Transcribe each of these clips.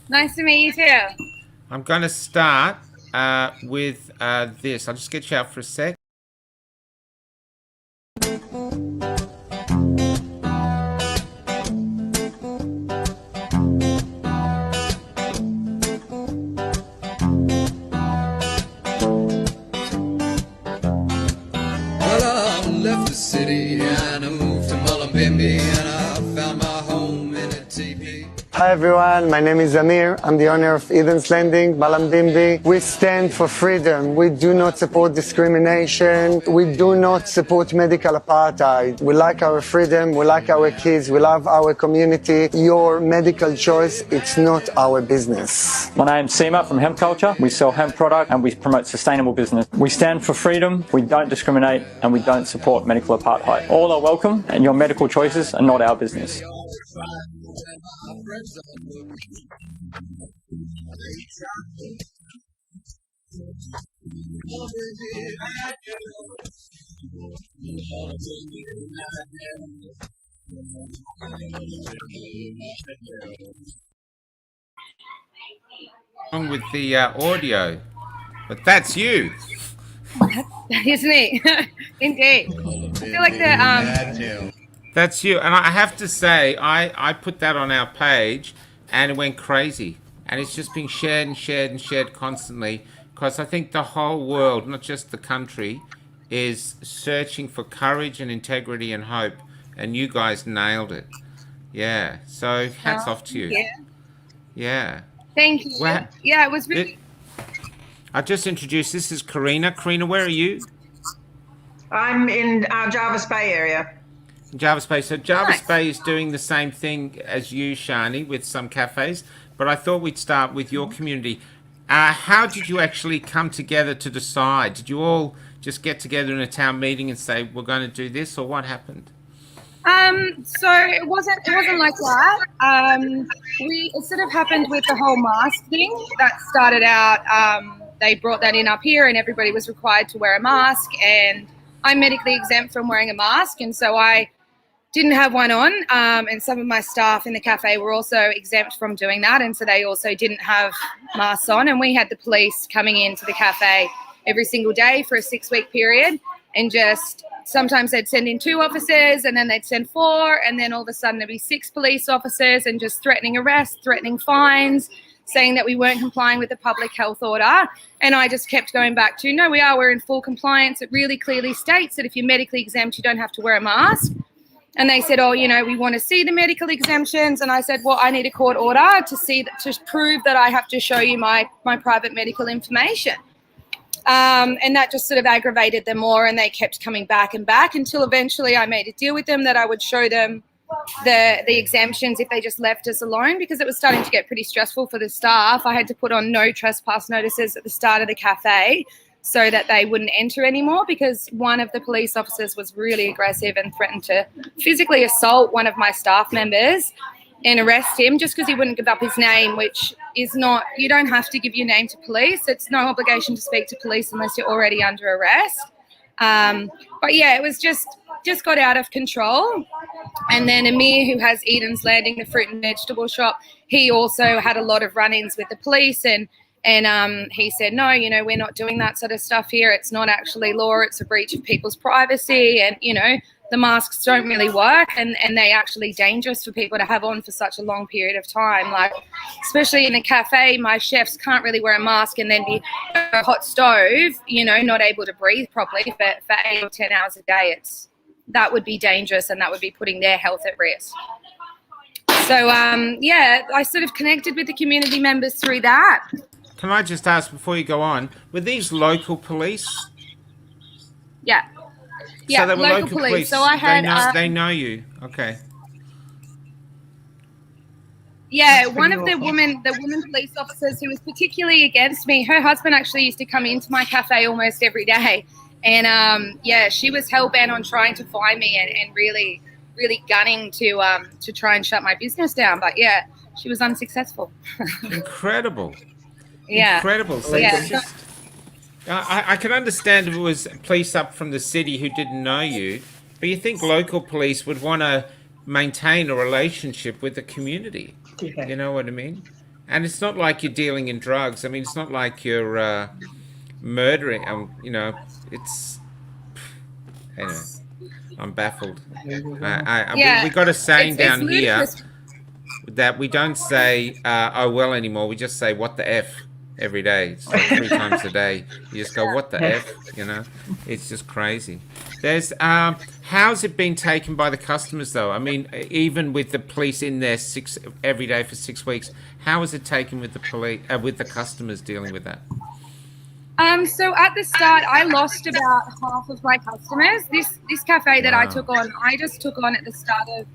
Nice to meet you too. I'm going to start with this. I'll just get you out for a sec. Well, I left the city and I moved to Mullumbimby and I found my home in a teepee. Hi everyone, my name is Amir. I'm the owner of Eden's Landing, Mullumbimby. We stand for freedom. We do not support discrimination. We do not support medical apartheid. We like our freedom. We like our kids. We love our community. Your medical choice, it's not our business. My name's Seema from Hemp Culture. We sell hemp product and we promote sustainable business. We stand for freedom, we don't discriminate, and we don't support medical apartheid. All are welcome, and your medical choices are not our business. Wrong with the audio, but that's you. That is me. Indeed. I feel like That's you. And I have to say, I put that on our page and it went crazy. And it's just being shared and shared and shared constantly because I think the whole world, not just the country, is searching for courage and integrity and hope. And you guys nailed it. Yeah. So hats off to you. Yeah. Yeah. Thank you. Well, Yeah, it was really. I just introduced, this is Karina. Karina, where are you? I'm in Jarvis Bay area. Jarvis Bay. So Jarvis Nice. Bay is doing the same thing as you, Shani, with some cafes. But I thought we'd start with your community. How did you actually come together to decide? Did you all just get together in a town meeting and say we're going to do this, or what happened? So it wasn't like that. It sort of happened with the whole mask thing that started out. They brought that in up here, and everybody was required to wear a mask. And I'm medically exempt from wearing a mask, and so I didn't have one on. And some of my staff in the cafe were also exempt from doing that, and so they also didn't have masks on. And we had the police coming into the cafe every single day for a 6-week period, and just sometimes they'd send in 2 officers and then they'd send 4, and then all of a sudden there'd be 6 police officers and just threatening arrest, threatening fines, saying that we weren't complying with the public health order. And I just kept going back to, no, we're in full compliance. It really clearly states that if you're medically exempt, you don't have to wear a mask. And they said, we want to see the medical exemptions. And I said, well, I need a court order to prove that I have to show you my private medical information. And that just sort of aggravated them more, and they kept coming back and back until eventually I made a deal with them that I would show them the exemptions if they just left us alone, because it was starting to get pretty stressful for the staff. I had to put on no trespass notices at the start of the cafe so that they wouldn't enter anymore, because one of the police officers was really aggressive and threatened to physically assault one of my staff members and arrest him just because he wouldn't give up his name, which is not, you don't have to give your name to police. It's no obligation to speak to police unless you're already under arrest. But yeah, it was just got out of control. And then Amir, who has Eden's Landing, the fruit and vegetable shop, he also had a lot of run-ins with the police, and he said, no, we're not doing that sort of stuff here. It's not actually law. It's a breach of people's privacy. And, the masks don't really work, and they actually dangerous for people to have on for such a long period of time. Like, especially in a cafe, my chefs can't really wear a mask and then be a hot stove, not able to breathe properly for 8 or 10 hours a day. That would be dangerous, and that would be putting their health at risk. So, I sort of connected with the community members through that. Can I just ask before you go on, were these local police? Yeah. Yeah, so they were local police. So I had. They know you. Okay. Yeah, one of the women police officers who was particularly against me, her husband actually used to come into my cafe almost every day. And she was hell bent on trying to find me and really, really gunning to try and shut my business down. But yeah, she was unsuccessful. Incredible. Yeah. Incredible. So yeah. I can understand if it was police up from the city who didn't know you, but you think local police would want to maintain a relationship with the community. Yeah. You know what I mean? And it's not like you're dealing in drugs. I mean, it's not like you're murdering. It's anyway. I'm baffled. We got a saying it's down here ludicrous. that we don't say "oh well" anymore. We just say "what the f" every day. It's like 3 times a day. You just go "what the f," It's just crazy. There's how's it been taken by the customers though? I mean, even with the police in there every day for 6 weeks, how is it taken with the police with the customers dealing with that? So at the start, I lost about half of my customers. This cafe that I took on, I just took on at the start of,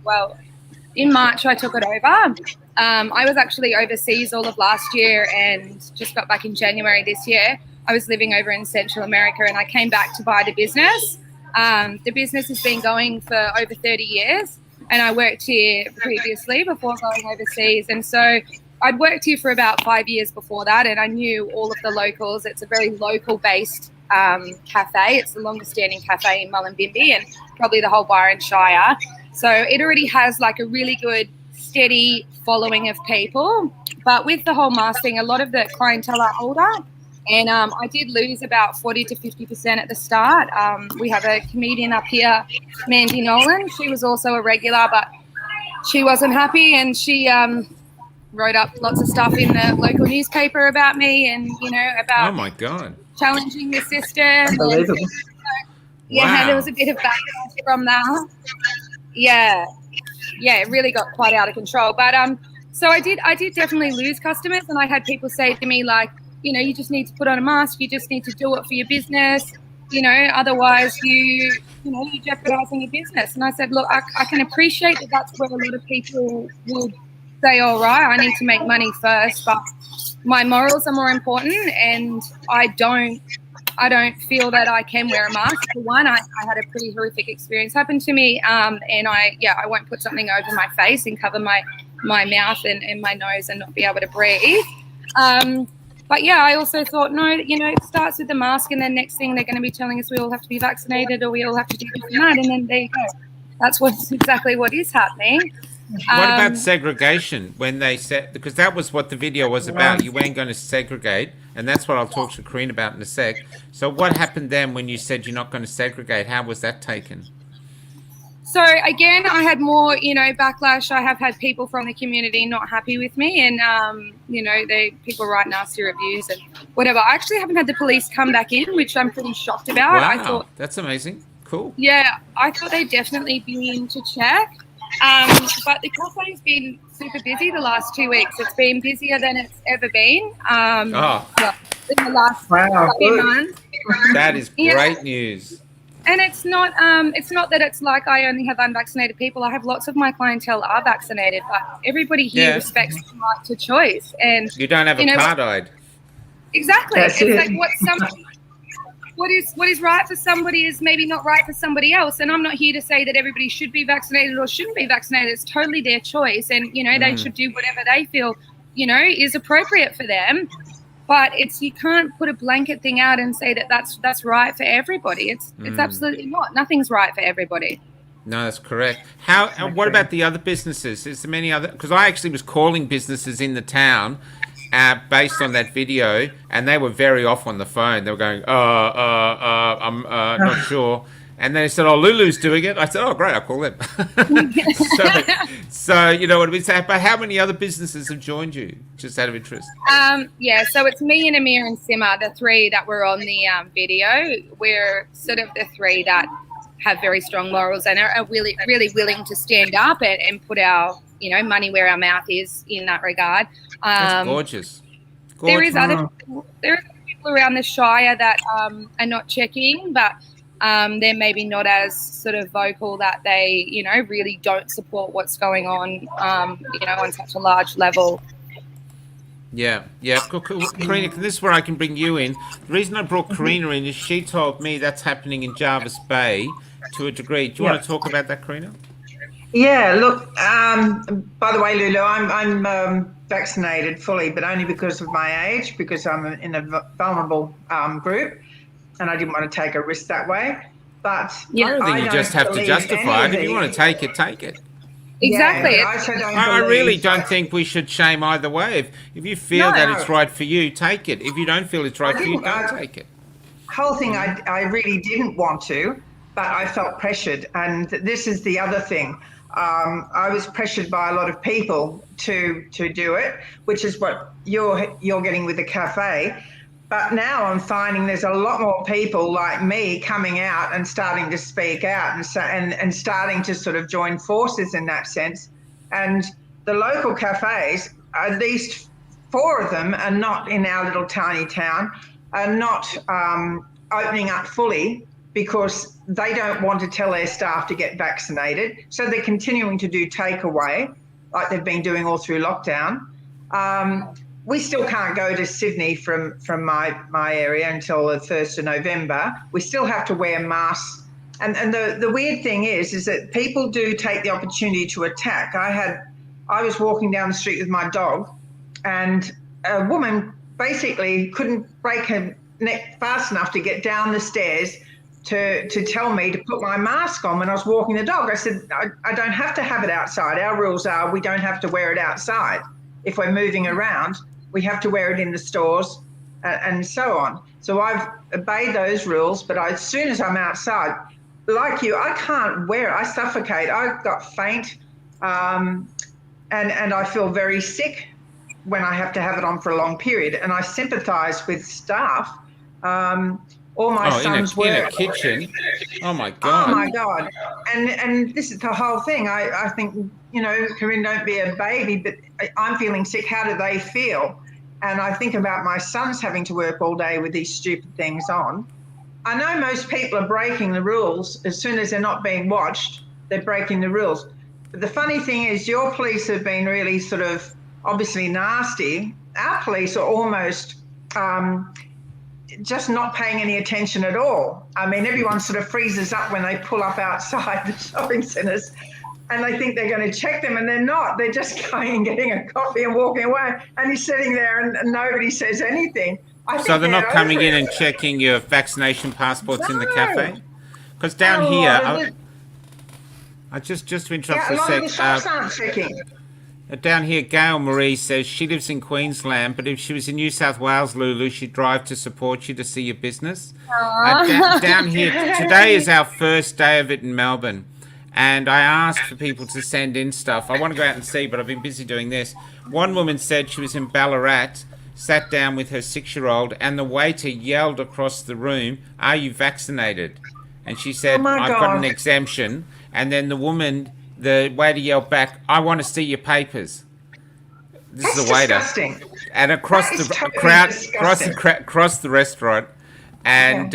in March, I took it over. I was actually overseas all of last year and just got back in January this year. I was living over in Central America and I came back to buy the business. The business has been going for over 30 years and I worked here previously before going overseas. And so I'd worked here for about 5 years before that and I knew all of the locals. It's a very local-based cafe. It's the longest-standing cafe in Mullumbimby and probably the whole Byron Shire. So it already has like a really good, steady following of people. But with the whole mask thing, a lot of the clientele are older. And I did lose about 40 to 50% at the start. We have a comedian up here, Mandy Nolan. She was also a regular, but she wasn't happy and she wrote up lots of stuff in the local newspaper about me and, about Oh my God. challenging the system. Unbelievable. Yeah, there was a bit of backlash from that. Yeah, it really got quite out of control. But so I did definitely lose customers, and I had people say to me like, you just need to put on a mask. You just need to do it for your business. Otherwise you're jeopardizing your business. And I said, look, I can appreciate that that's where a lot of people would say, all right, I need to make money first, but my morals are more important, and I don't feel that I can wear a mask. For one, I had a pretty horrific experience happen to me, and I won't put something over my face and cover my mouth and my nose and not be able to breathe. But yeah, I also thought, no, it starts with the mask, and then next thing they're going to be telling us we all have to be vaccinated or we all have to do this and that, and then there you go. That's exactly what is happening. What about segregation when they said, because that was what the video was about, you weren't going to segregate, and that's what I'll talk to Karine about in a sec. So what happened then when you said you're not going to segregate? How was that taken? So again, I had more, backlash. I have had people from the community not happy with me, and people write nasty reviews and whatever. I actually haven't had the police come back in, which I'm pretty shocked about. Wow, I thought that's amazing. Cool. Yeah, I thought they'd definitely be in to check. But the cafe's been super busy the last 2 weeks. It's been busier than it's ever been. In the last few months. That is great news. And it's not that it's like I only have unvaccinated people. I have lots of my clientele are vaccinated, but everybody here respects the right to choice. And you don't have apartheid. Exactly. It's like what is right for somebody is maybe not right for somebody else. And I'm not here to say that everybody should be vaccinated or shouldn't be vaccinated. It's totally their choice. And, they should do whatever they feel, is appropriate for them. But you can't put a blanket thing out and say that that's right for everybody. It's absolutely not. Nothing's right for everybody. No, that's correct. What about the other businesses? Is there many other? Because I actually was calling businesses in the town based on that video, and they were very off on the phone. They were going, I'm not sure. And they said, oh, Lulu's doing it. I said, oh, great, I'll call them. so you know what I mean? But how many other businesses have joined you, just out of interest? So it's me and Amir and Simma, the three that were on the video. We're sort of the three that have very strong morals and are really, really willing to stand up and put our, money where our mouth is in that regard. That's gorgeous. There are other people around the Shire that are not checking, but they're maybe not as sort of vocal that they, really don't support what's going on, on such a large level. Yeah. Karina, this is where I can bring you in. The reason I brought Karina in is she told me that's happening in Jarvis Bay to a degree. Do you want to talk about that, Karina? Yeah, look, by the way, Lulu, I'm vaccinated fully, but only because of my age, because I'm in a vulnerable group, and I didn't want to take a risk that way. But I don't think you just have to justify it. If you want to take it, take it. Exactly. Yeah, but I also don't I believe, really don't think we should shame either way. If you feel No, that no. it's right for you, take it. If you don't feel it's right for you, didn't- don't I- take it. whole thing I really didn't want to, but I felt pressured. And this is the other thing. I was pressured by a lot of people to do it, which is what you're getting with the cafe. But now I'm finding there's a lot more people like me coming out and starting to speak out and starting to sort of join forces in that sense. And the local cafes, at least 4 of them are not in our little tiny town, are not opening up fully because they don't want to tell their staff to get vaccinated. So they're continuing to do takeaway like they've been doing all through lockdown. We still can't go to Sydney from my area until the 1st of November. We still have to wear masks. And the weird thing is that people do take the opportunity to attack. I was walking down the street with my dog and a woman basically couldn't break her neck fast enough to get down the stairs to tell me to put my mask on when I was walking the dog. I said, I don't have to have it outside. Our rules are we don't have to wear it outside. If we're moving around, we have to wear it in the stores and so on. So I've obeyed those rules, but as soon as I'm outside, like you, I can't wear it. I suffocate. I've got faint and I feel very sick when I have to have it on for a long period. And I sympathise with staff. All my sons work in a kitchen. Oh my God. Oh my God. And this is the whole thing. I think, Corinne, don't be a baby, but I'm feeling sick. How do they feel? And I think about my sons having to work all day with these stupid things on. I know most people are breaking the rules. As soon as they're not being watched, they're breaking the rules. But the funny thing is your police have been really sort of obviously nasty. Our police are almost just not paying any attention at all. I mean, everyone sort of freezes up when they pull up outside the shopping centres and they think they're going to check them and they're not. They're just going and getting a coffee and walking away and he's sitting there and nobody says anything. So they're not coming in and checking your vaccination passports in the cafe? Because down here, I just to interrupt for a a lot sec. of the shops aren't checking. Down here, Gail Marie says she lives in Queensland, but if she was in New South Wales, Lulu, she'd drive to support you to see your business. Down here, today is our first day of it in Melbourne, and I asked for people to send in stuff. I want to go out and see, but I've been busy doing this. One woman said she was in Ballarat, sat down with her 6-year-old, and the waiter yelled across the room, "Are you vaccinated?" And she said, "I've got an exemption." And then the waiter yelled back, "I want to see your papers." This is the waiter. Disgusting. And across the crowd, across the restaurant, and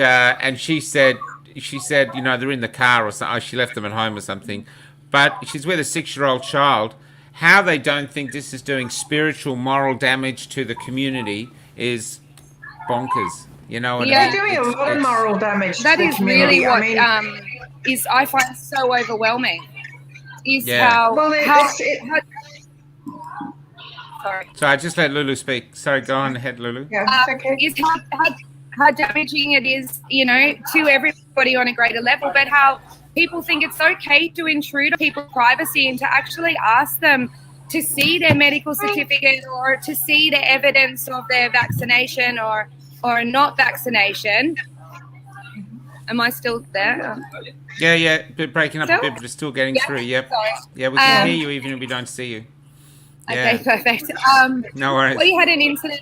she said, they're in the car or something. Oh, she left them at home or something. But she's with a 6-year-old child. How they don't think this is doing spiritual, moral damage to the community is bonkers. You know what I mean? They're doing a lot of moral damage That to the is community. really what I find so overwhelming. Yeah. How sorry. So I just let Lulu speak. Sorry, go on ahead, Lulu. Yeah, okay. Is how damaging it is, to everybody on a greater level, but how people think it's okay to intrude on people's privacy and to actually ask them to see their medical certificate or to see the evidence of their vaccination or not vaccination. Am I still there? Yeah, but breaking up a bit, but it's still getting through. Yep. Sorry. Yeah, we can hear you even if we don't see you. Yeah. Okay, perfect. No worries. We had an incident.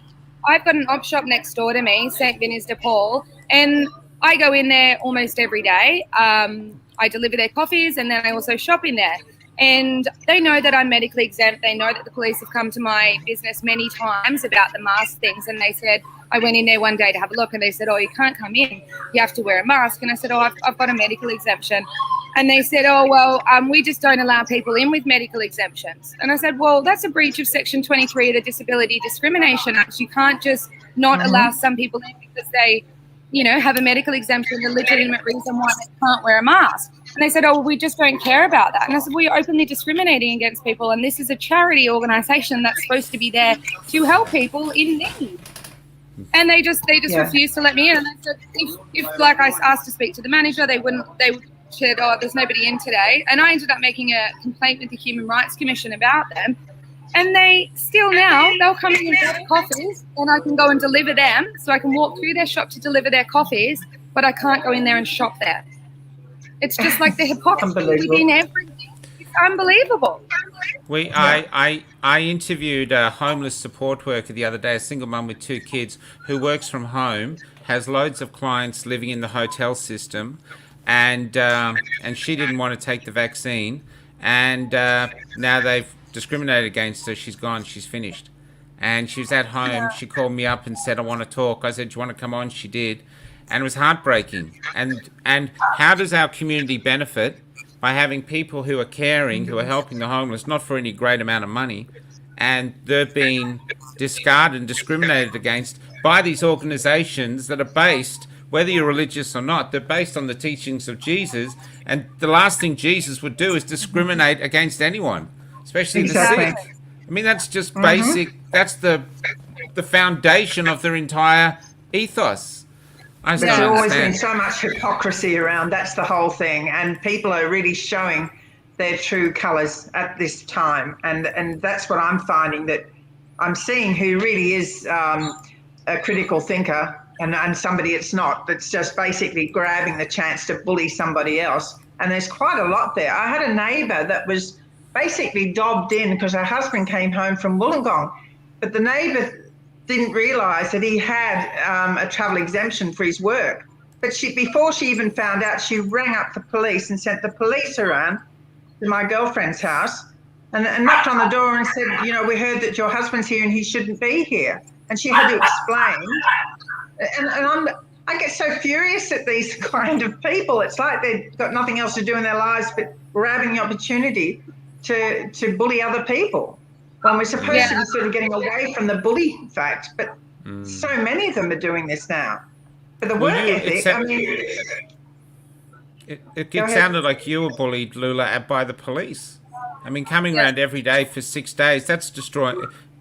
I've got an op shop next door to me, St. Vinny's de Paul, and I go in there almost every day. I deliver their coffees and then I also shop in there. And they know that I'm medically exempt. They know that the police have come to my business many times about the mask things. And they said, I went in there one day to have a look and they said, "Oh, you can't come in. You have to wear a mask." And I said, "Oh, I've got a medical exemption." And they said, "Oh, well, we just don't allow people in with medical exemptions." And I said, "Well, that's a breach of Section 23 of the Disability Discrimination Act. You can't just not allow some people in because they, have a medical exemption, a legitimate reason why they can't wear a mask." And they said, "Oh, well, we just don't care about that." And I said, "Well, you're openly discriminating against people, and this is a charity organisation that's supposed to be there to help people in need." And they just refused to let me in. And they said, if like I asked to speak to the manager, they said, oh, there's nobody in today. And I ended up making a complaint with the Human Rights Commission about them. And they still now, they'll come in and get coffees and I can go and deliver them. So I can walk through their shop to deliver their coffees, but I can't go in there and shop there. It's just like the hypocrisy in everything. It's unbelievable. I interviewed a homeless support worker the other day, a single mum with 2 kids who works from home, has loads of clients living in the hotel system, and she didn't want to take the vaccine, and now they've discriminated against her. She's gone. She's finished. And she was at home. Yeah. She called me up and said, I want to talk. I said, do you want to come on? She did. And it was heartbreaking. And how does our community benefit? By having people who are caring, who are helping the homeless, not for any great amount of money, and they're being discarded and discriminated against by these organizations that are based, whether you're religious or not, they're based on the teachings of Jesus. And the last thing Jesus would do is discriminate against anyone, especially the sick. I mean, that's just basic. That's the foundation of their entire ethos. There's always been so much hypocrisy around. That's the whole thing. And people are really showing their true colours at this time. And that's what I'm finding, that I'm seeing who really is a critical thinker and somebody that's not, that's just basically grabbing the chance to bully somebody else. And there's quite a lot there. I had a neighbour that was basically dobbed in because her husband came home from Wollongong. But the neighbour didn't realise that he had a travel exemption for his work. But before she even found out, she rang up the police and sent the police around to my girlfriend's house and knocked on the door and said, you know, we heard that your husband's here and he shouldn't be here. And she had to explain. And I get so furious at these kind of people. It's like they've got nothing else to do in their lives but grabbing the opportunity to bully other people. When we're supposed to be sort of getting away from the bully fact, but so many of them are doing this now. But the work ethic, I mean... It sounded like you were bullied, Lula, by the police. I mean, coming around every day for 6 days, that's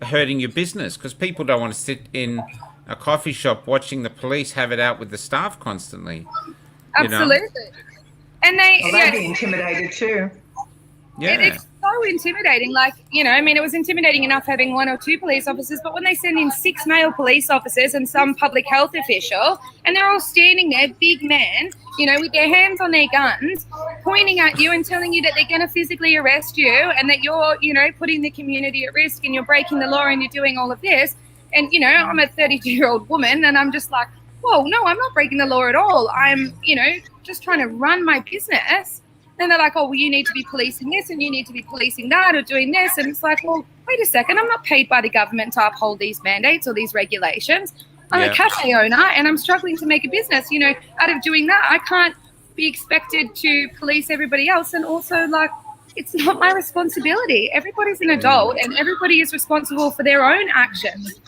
hurting your business, because people don't want to sit in a coffee shop watching the police have it out with the staff constantly. Absolutely. You know? And they'd be intimidated too. Yeah. It's so intimidating. Like, you know, I mean, it was intimidating enough having 1 or 2 police officers, but when they send in 6 male police officers and some public health official, and they're all standing there, big men, you know, with their hands on their guns, pointing at you and telling you that they're going to physically arrest you and that you're, you know, putting the community at risk and you're breaking the law and you're doing all of this. And, you know, I'm a 32-year-old woman and I'm just like, whoa, no, I'm not breaking the law at all. I'm, you know, just trying to run my business. And they're like, oh, well, you need to be policing this and you need to be policing that or doing this. And it's like, well, wait a second. I'm not paid by the government to uphold these mandates or these regulations. I'm a cafe owner and I'm struggling to make a business. You know, out of doing that, I can't be expected to police everybody else. And also, like, it's not my responsibility. Everybody's an adult and everybody is responsible for their own actions.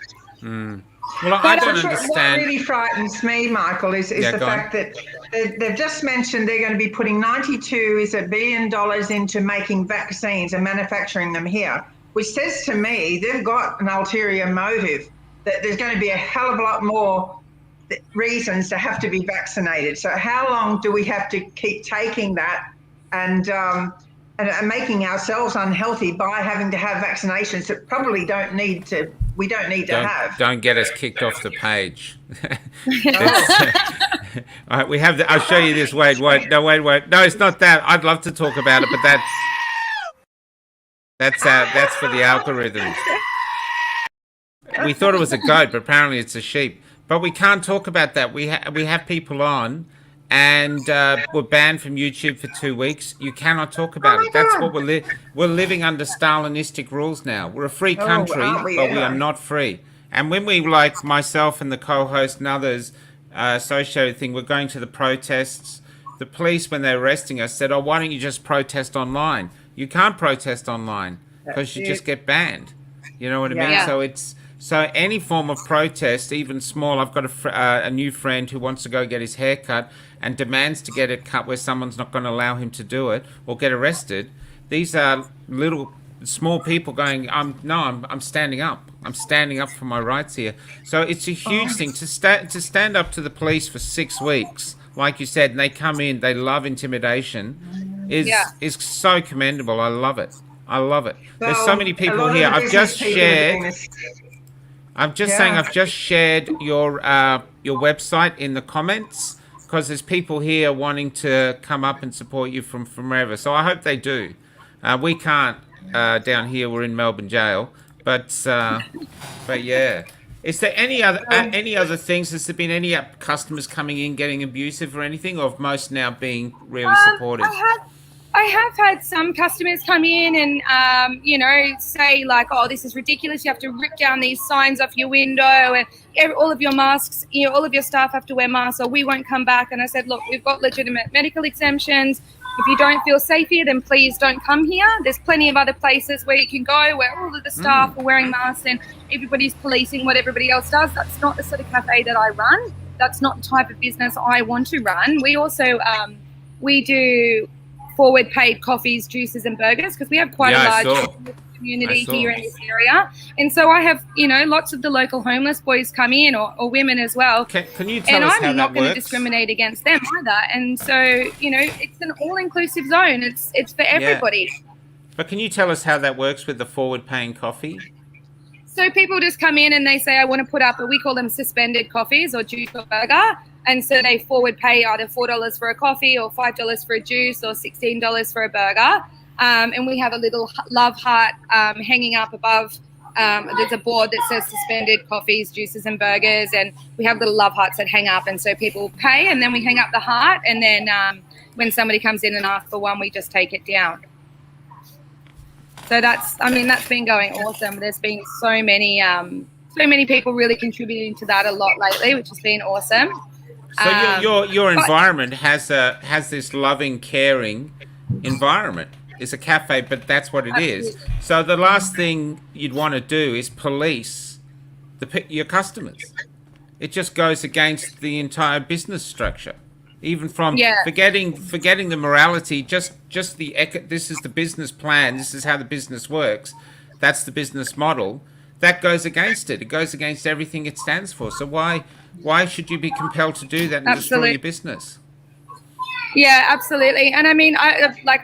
Well, I don't understand. What really frightens me, Michael, is the fact that they've just mentioned they're going to be putting $92 billion into making vaccines and manufacturing them here, which says to me they've got an ulterior motive, that there's going to be a hell of a lot more reasons to have to be vaccinated. So how long do we have to keep taking that and making ourselves unhealthy by having to have vaccinations that probably we don't need to have. Don't get us kicked off the page. All right, we have I'll show you this. Wait. No, it's not that. I'd love to talk about it, but that's for the algorithm. We thought it was a goat, but apparently it's a sheep. But we can't talk about that. We have people on, and we're banned from YouTube for 2 weeks. You cannot talk about it. That's what we're living under Stalinistic rules now. We're a free country, but we are not free. And when we, like myself and the co-host and others, associated thing, we're going to the protests. The police, when they're arresting us, said, "Oh, why don't you just protest online?" You can't protest online because you just get banned. You know what I mean? So any form of protest, even small. I've got a new friend who wants to go get his hair cut and demands to get it cut where someone's not going to allow him to do it or get arrested. These are little small people going, I'm standing up. I'm standing up for my rights here. So it's a huge thing to stand up to the police for 6 weeks like you said, and they come in, they love intimidation, is so commendable. I love it. I love it. There's so Well, many a people lot of here. the I've business just people are doing shared. this. I'm just Yeah. saying, I've just shared your website in the comments because there's people here wanting to come up and support you from wherever. So I hope they do. We can't down here. We're in Melbourne jail, but yeah. Is there any other things? Has there been any customers coming in getting abusive or anything, or have most now being really supportive? I have had some customers come in and, say like, oh, this is ridiculous. You have to rip down these signs off your window and all of your masks, all of your staff have to wear masks or we won't come back. And I said, look, we've got legitimate medical exemptions. If you don't feel safe here, then please don't come here. There's plenty of other places where you can go where all of the staff are wearing masks and everybody's policing what everybody else does. That's not the sort of cafe that I run. That's not the type of business I want to run. We also, we do forward paid coffees, juices and burgers because we have quite a large community here in this area. And so I have, lots of the local homeless boys come in or women as well. Can you tell us how that works? And I'm not going to discriminate against them either. And so, it's an all-inclusive zone. It's for everybody. Yeah. But can you tell us how that works with the forward paying coffee? So people just come in and they say, I want to put up, we call them suspended coffees or juice or burger. And so they forward pay either $4 for a coffee or $5 for a juice or $16 for a burger. And we have a little love heart hanging up above. There's a board that says suspended coffees, juices and burgers. And we have little love hearts that hang up. And so people pay and then we hang up the heart. And then when somebody comes in and asks for one, we just take it down. So that's been going awesome. There's been so many people really contributing to that a lot lately, which has been awesome. So your environment has this loving, caring environment. It's a cafe, but that's what it is. So the last thing you'd want to do is police your customers. It just goes against the entire business structure. Even from forgetting the morality, just this is the business plan. This is how the business works. That's the business model. That goes against it. It goes against everything it stands for. So why should you be compelled to do that and destroy your business? Yeah, absolutely. And I mean,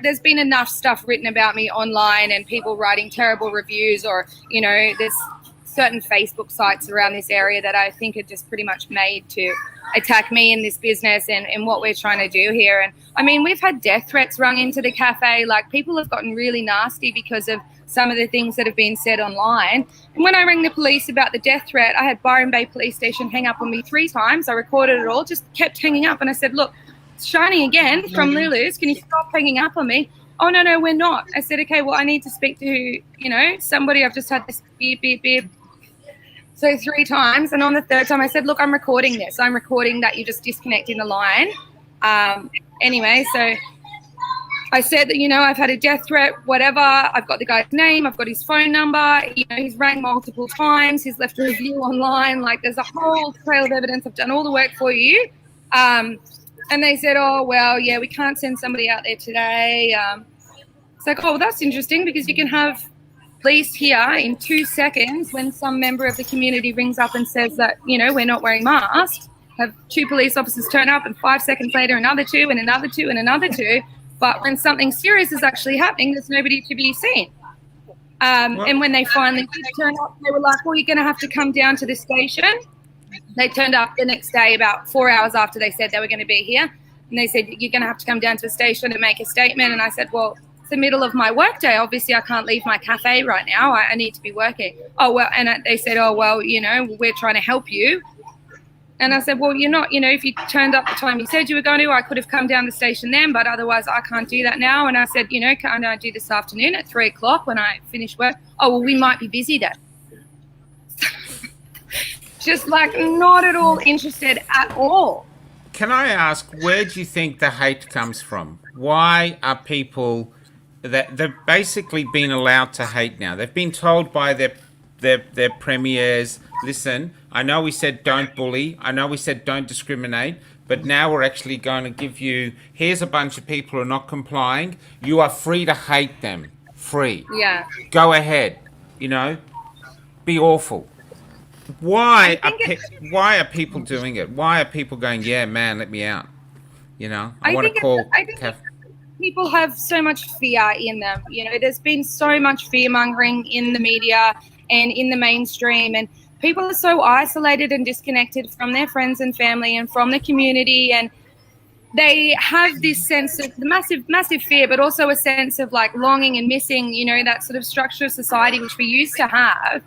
there's been enough stuff written about me online and people writing terrible reviews or, there's certain Facebook sites around this area that I think are just pretty much made to attack me in this business and what we're trying to do here. And I mean, we've had death threats rung into the cafe. Like people have gotten really nasty because of some of the things that have been said online. And when I rang the police about the death threat, I had Byron Bay Police Station hang up on me 3 times. I recorded it all, just kept hanging up. And I said, look, it's Shani again from Lulu's. Can you stop hanging up on me? Oh, no, we're not. I said, okay, well, I need to speak to, somebody. I've just had this beep, beep, beep. So 3 times. And on the 3rd time, I said, look, I'm recording this. I'm recording that you're just disconnecting the line. Anyway, so I said that, I've had a death threat, whatever. I've got the guy's name. I've got his phone number. He's rang multiple times. He's left a review online. Like there's a whole trail of evidence. I've done all the work for you. And they said, oh, well, yeah, we can't send somebody out there today. It's like, oh, well, that's interesting because you can have police here in 2 seconds when some member of the community rings up and says that, we're not wearing masks. Have 2 police officers turn up and 5 seconds later another 2 and another 2 and another 2. But when something serious is actually happening, there's nobody to be seen. And when they finally did turn up, they were like, well, you're going to have to come down to the station. They turned up the next day about 4 hours after they said they were going to be here. And they said, you're going to have to come down to the station and make a statement. And I said, well, it's the middle of my work day. Obviously, I can't leave my cafe right now. I need to be working. Oh, well, and they said, oh, well, we're trying to help you. And I said, well, you're not, if you turned up the time you said you were going to, I could have come down the station then, but otherwise I can't do that now. And I said, can't I do this afternoon at 3 o'clock when I finish work? Oh, well, we might be busy then. Just like not at all interested at all. Can I ask, where do you think the hate comes from? Why are people that they've basically been allowed to hate now? They've been told by their premiers, listen, I know we said don't bully, I know we said don't discriminate, but now we're actually going to give you, here's a bunch of people who are not complying. You are free to hate them. Free. Yeah. Go ahead. Be awful. Why are people doing it? Why are people going, yeah, man, let me out? You know, I want to call. People have so much fear in them. You know, there's been so much fear mongering in the media and in the mainstream, and people are so isolated and disconnected from their friends and family and from the community, and they have this sense of the massive fear, but also a sense of like longing and missing, you know, that sort of structure of society which we used to have.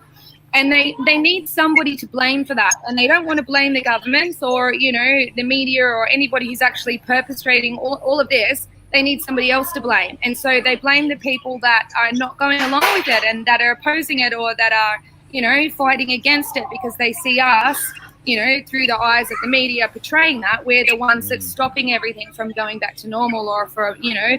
And they need somebody to blame for that. And they don't want to blame the governments or, you know, the media or anybody who's actually perpetrating all of this. They need somebody else to blame. And so they blame the people that are not going along with it and that are opposing it or that are, you know, fighting against it because they see us, you know, through the eyes of the media portraying that we're the ones that's stopping everything from going back to normal or for, you know.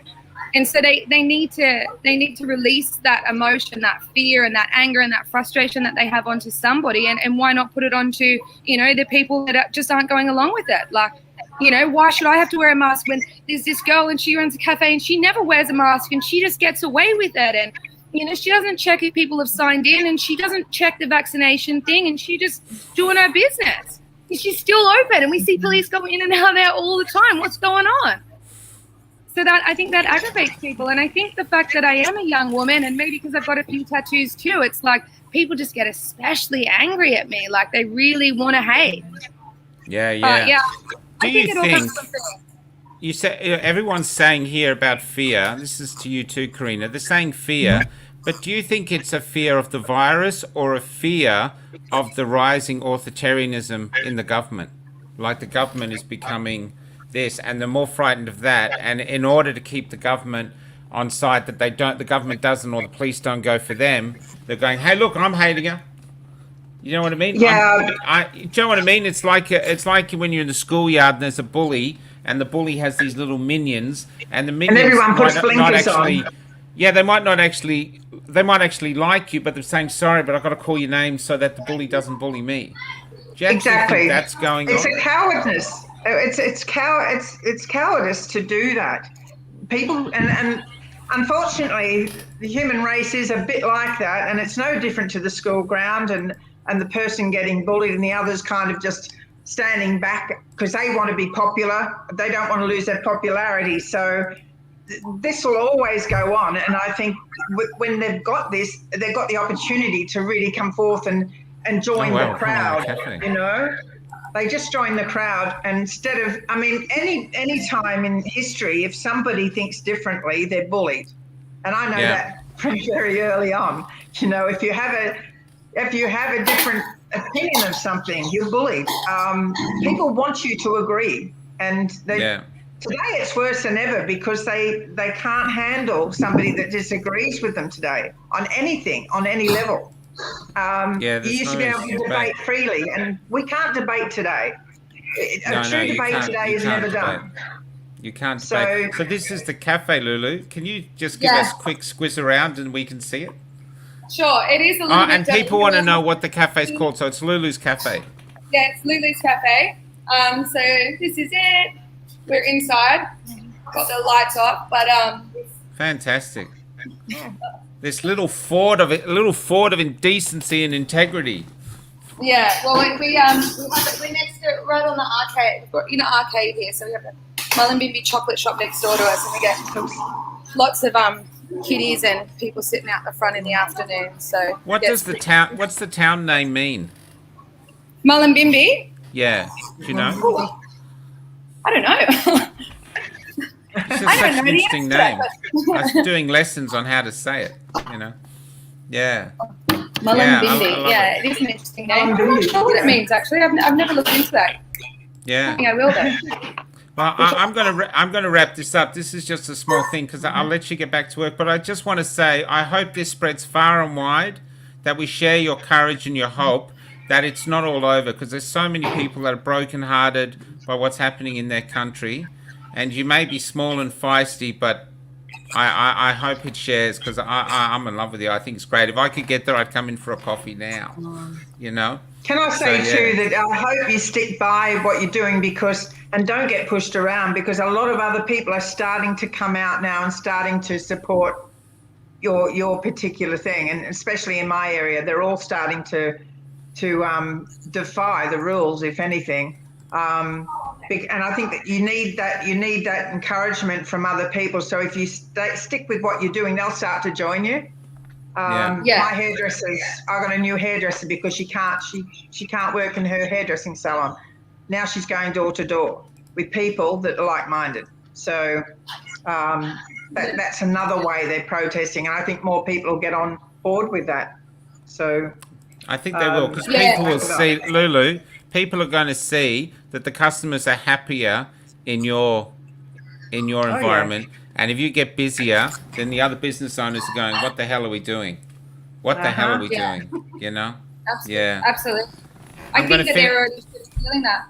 And so they need to release that emotion, that fear and that anger and that frustration that they have onto somebody. And why not put it onto, you know, the people that just aren't going along with it? Like, you know, why should I have to wear a mask when there's this girl and she runs a cafe and she never wears a mask and she just gets away with it? And, you know, she doesn't check if people have signed in and she doesn't check the vaccination thing and she just doing her business. And she's still open and we see police go in and out there all the time. What's going on? So that I think that aggravates people. And I think the fact that I am a young woman and maybe because I've got a few tattoos too, it's like people just get especially angry at me. Like they really want to hate. Yeah. Do you think you say everyone's saying here about fear? This is to you too, Karina. They're saying fear, but do you think it's a fear of the virus or a fear of the rising authoritarianism in the government? Like the government is becoming this, and they're more frightened of that. And in order to keep the government on side that the government doesn't, or the police don't go for them, they're going, "Hey, look, I'm hating her." You know what I mean? Yeah. Do you know what I mean? It's like when you're in the schoolyard and there's a bully, and the bully has these little minions, and the minions and everyone puts not blinkers actually. on. Yeah, they might actually like you, but they're saying sorry, but I've got to call your name so that the bully doesn't bully me. Do you Exactly. think that's going on? It's a cowardness. It's cowardice to do that. People and unfortunately the human race is a bit like that, and it's no different to the school ground and the person getting bullied and the others kind of just standing back because they want to be popular. They don't want to lose their popularity. So this will always go on. And I think when they've got this, they've got the opportunity to really come forth and join the crowd, you know. They just join the crowd, and instead of, I mean, any time in history, if somebody thinks differently, they're bullied, and I know that from very early on. You know, if you have a different opinion of something, you're bullied. People want you to agree, and today it's worse than ever because they can't handle somebody that disagrees with them today on anything, on any level. You used to be able to debate freely, and we can't debate today. A true debate today is never done. You can't debate. So this is the cafe, Lulu. Can you just give us a quick squiz around and we can see it? Sure, it is a little bit. And people want to know what the cafe is called, so it's Lulu's Cafe. Yeah, it's Lulu's Cafe. So this is it. We're inside. Got the lights off, but fantastic. This little fort of indecency and integrity. Yeah, well, we're next to right on the arcade. We've got arcade here, so we have the Mullumbimby chocolate shop next door to us, and we get lots of kiddies and people sitting out the front in the afternoon. So what's the town name mean? Mullumbimby? Yeah, do you know? Ooh. I don't know. It's just such an interesting name. I was doing lessons on how to say it, you know. Yeah. Mullumbimby. Yeah, it is an interesting name. I'm not sure what it means, actually. I've never looked into that. Yeah. I think I will, though. Well, I'm gonna wrap this up. This is just a small thing because I'll let you get back to work. But I just want to say I hope this spreads far and wide, that we share your courage and your hope that it's not all over, because there's so many people that are brokenhearted by what's happening in their country. And you may be small and feisty, but I hope it shares, because I'm in love with you. I think it's great. If I could get there, I'd come in for a coffee now, you know. Can I say too that I hope you stick by what you're doing and don't get pushed around, because a lot of other people are starting to come out now and starting to support your particular thing. And especially in my area, they're all starting to defy the rules, if anything. And I think that you need that encouragement from other people. So if you stick with what you're doing, they'll start to join you. My hairdressers, I got a new hairdresser because she can't work in her hairdressing salon. Now she's going door to door with people that are like-minded. So that's another way they're protesting, and I think more people will get on board with that. So I think they will, because people will see, Lulu, people are going to see that the customers are happier in your environment. And if you get busier, then the other business owners are going, what the hell are we doing? What the hell are we doing? You know? Absolutely. Yeah. Absolutely. I think that they're already feeling that.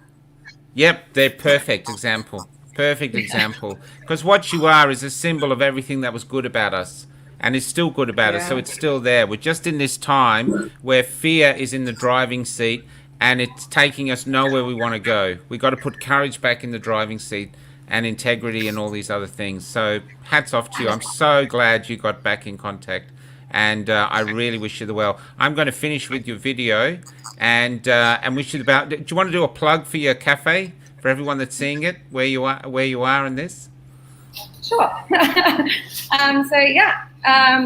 Yep, they're perfect example. Perfect example. Because what you are is a symbol of everything that was good about us. And is still good about us, so it's still there. We're just in this time where fear is in the driving seat and it's taking us nowhere we want to go. We've got to put courage back in the driving seat and integrity and all these other things. So hats off to you. I'm so glad you got back in contact, and I really wish you the well. I'm going to finish with your video and wish you the best. Do you want to do a plug for your cafe for everyone that's seeing it, where you are in this? Sure.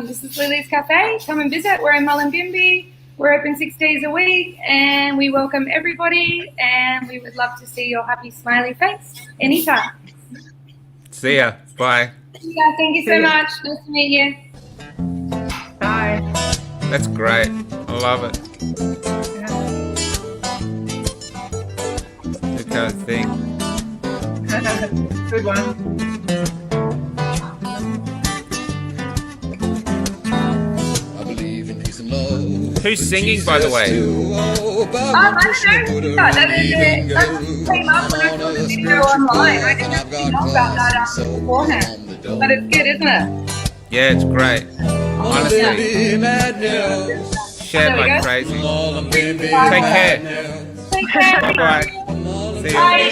This is Lulu's Cafe. Come and visit. We're in Mullumbimby. We're open 6 days a week, and we welcome everybody, and we would love to see your happy, smiley face anytime. See ya. Bye. Yeah, thank you so much. Nice to meet you. Bye. That's great. I love it. That kind of thing. Good one. Who's singing, by the way? I don't know. That came up when I saw the video online. I didn't actually know about that beforehand. But it's good, isn't it? Yeah, it's great. Honestly. Shared like crazy. Take care. Take care. Bye-bye. See you. Bye.